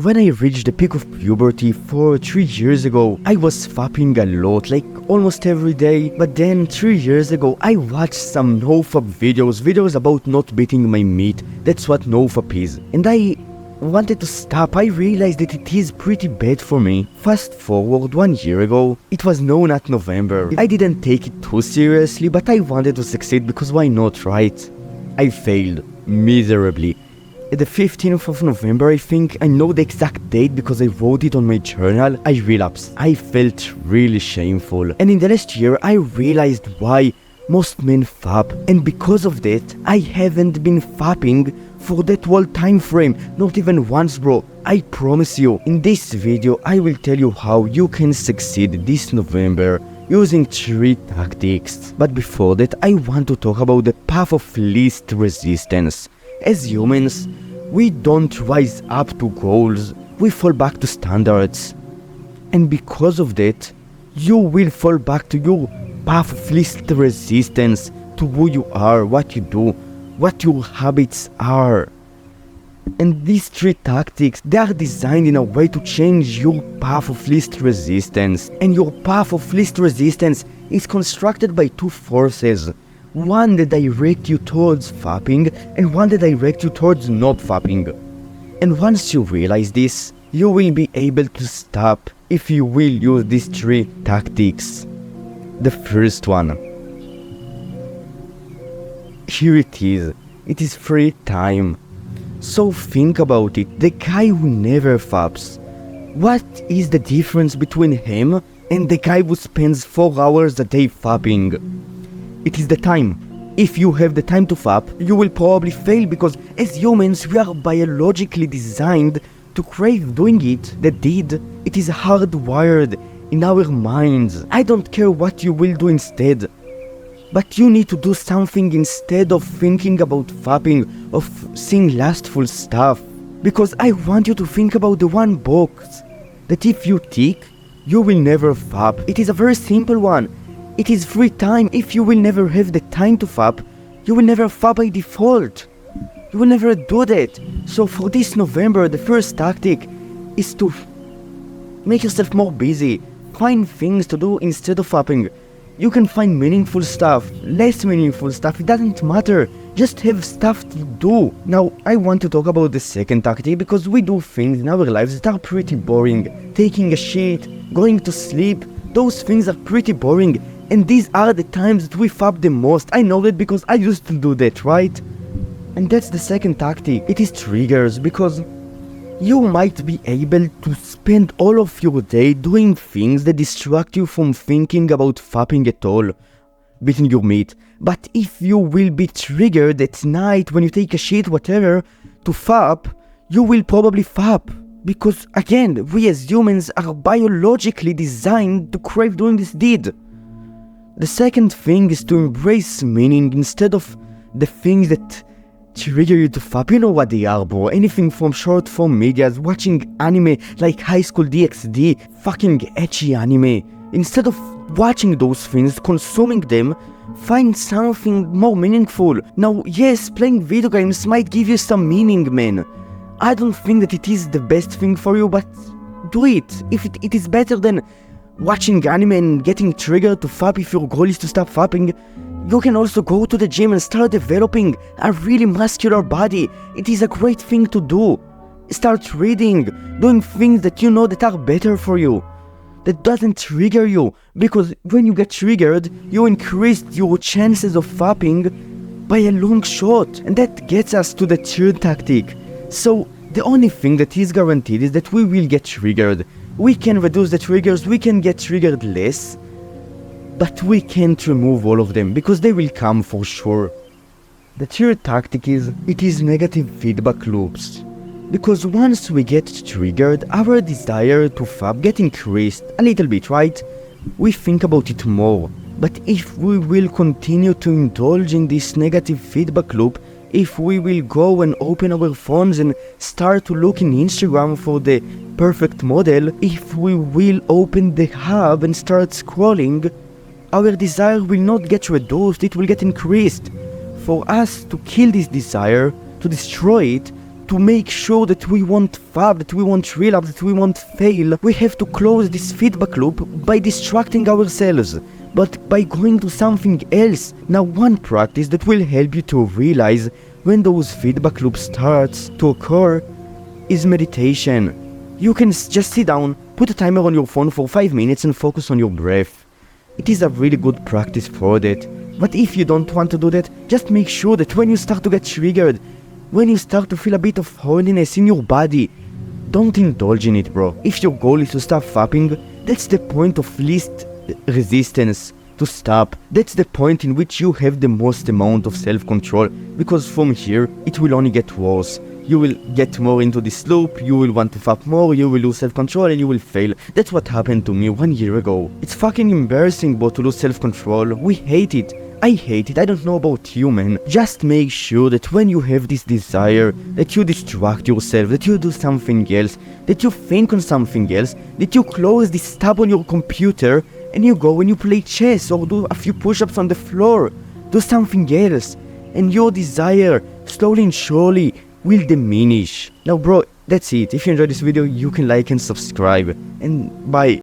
When I reached the peak of puberty 3 years ago, I was fapping a lot, like almost every day. But then 3 years ago, I watched some nofap videos about not beating my meat. That's what nofap is. And I wanted to stop. I realized that it is pretty bad for me. Fast forward 1 year ago, it was known at November. I didn't take it too seriously, but I wanted to succeed because why not, right? I failed miserably. At the 15th of November, I think, I know the exact date because I wrote it on my journal, I relapsed. I felt really shameful. And in the last year, I realized why most men fap. And because of that, I haven't been fapping for that whole time frame. Not even once, bro. I promise you, in this video, I will tell you how you can succeed this November using 3 tactics. But before that, I want to talk about the path of least resistance. As humans, we don't rise up to goals, we fall back to standards. And because of that, you will fall back to your path of least resistance, to who you are, what you do, what your habits are. And these 3 tactics, they are designed in a way to change your path of least resistance. And your path of least resistance is constructed by 2 forces. One that direct you towards fapping and one that direct you towards not fapping. And once you realize this, you will be able to stop if you will use these 3 tactics. The first one. Here it is. It is free time. So think about it. The guy who never faps. What is the difference between him and the guy who spends 4 hours a day fapping? It is the time. If you have the time to fap, you will probably fail because as humans we are biologically designed to crave doing it. The deed, it is hardwired in our minds. I don't care what you will do instead. But you need to do something instead of thinking about fapping, of seeing lustful stuff. Because I want you to think about the one box that if you tick, you will never fap. It is a very simple one. It is free time. If you will never have the time to fap, you will never fap by default. You will never do that. So for this November, the first tactic is to make yourself more busy. Find things to do instead of fapping. You can find meaningful stuff, less meaningful stuff, it doesn't matter. Just have stuff to do. Now, I want to talk about the second tactic because we do things in our lives that are pretty boring. Taking a shit, going to sleep, those things are pretty boring. And these are the times that we fap the most. I know that because I used to do that, right? And that's the second tactic. It is triggers, because you might be able to spend all of your day doing things that distract you from thinking about fapping at all, beating your meat. But if you will be triggered at night when you take a shit, whatever, to fap, you will probably fap. Because again, we as humans are biologically designed to crave doing this deed. The second thing is to embrace meaning instead of the things that trigger you to fap. You know what they are, bro. Anything from short form medias, watching anime like High School DxD, fucking ecchi anime. Instead of watching those things, consuming them, find something more meaningful. Now, yes, playing video games might give you some meaning, man. I don't think that it is the best thing for you, but do it. If it is better than watching anime and getting triggered to fap. If your goal is to stop fapping, you can also go to the gym and start developing a really muscular body. It is a great thing to do. Start reading, doing things that you know that are better for you, that doesn't trigger you, because when you get triggered, you increase your chances of fapping by a long shot. And that gets us to the third tactic. So the only thing that is guaranteed is that we will get triggered. We can reduce the triggers, we can get triggered less, but we can't remove all of them, because they will come for sure. The third tactic is, it is negative feedback loops. Because once we get triggered, our desire to fap get increased a little bit, right? We think about it more. But if we will continue to indulge in this negative feedback loop, if we will go and open our phones and start to look in Instagram for the perfect model, if we will open the hub and start scrolling, our desire will not get reduced, it will get increased. For us to kill this desire, to destroy it, to make sure that we won't fab, that we won't relapse, that we won't fail, we have to close this feedback loop by distracting ourselves, but by going to something else. Now, one practice that will help you to realize when those feedback loops starts to occur is meditation. You can just sit down, put a timer on your phone for 5 minutes and focus on your breath. It is a really good practice for that. But if you don't want to do that, just make sure that when you start to get triggered, when you start to feel a bit of horniness in your body, don't indulge in it, bro. If your goal is to stop fapping, that's the point of least resistance to stop. That's the point in which you have the most amount of self-control, because from here, it will only get worse. You will get more into this loop, you will want to fap more, you will lose self-control and you will fail. That's what happened to me 1 year ago. It's fucking embarrassing, bro, to lose self-control. We hate it. I hate it. I don't know about you, man. Just make sure that when you have this desire, that you distract yourself, that you do something else, that you think on something else, that you close this tab on your computer and you go and you play chess or do a few push-ups on the floor. Do something else. And your desire, slowly and surely, will diminish. Now, bro, that's it. If you enjoyed this video, you can like and subscribe. And bye.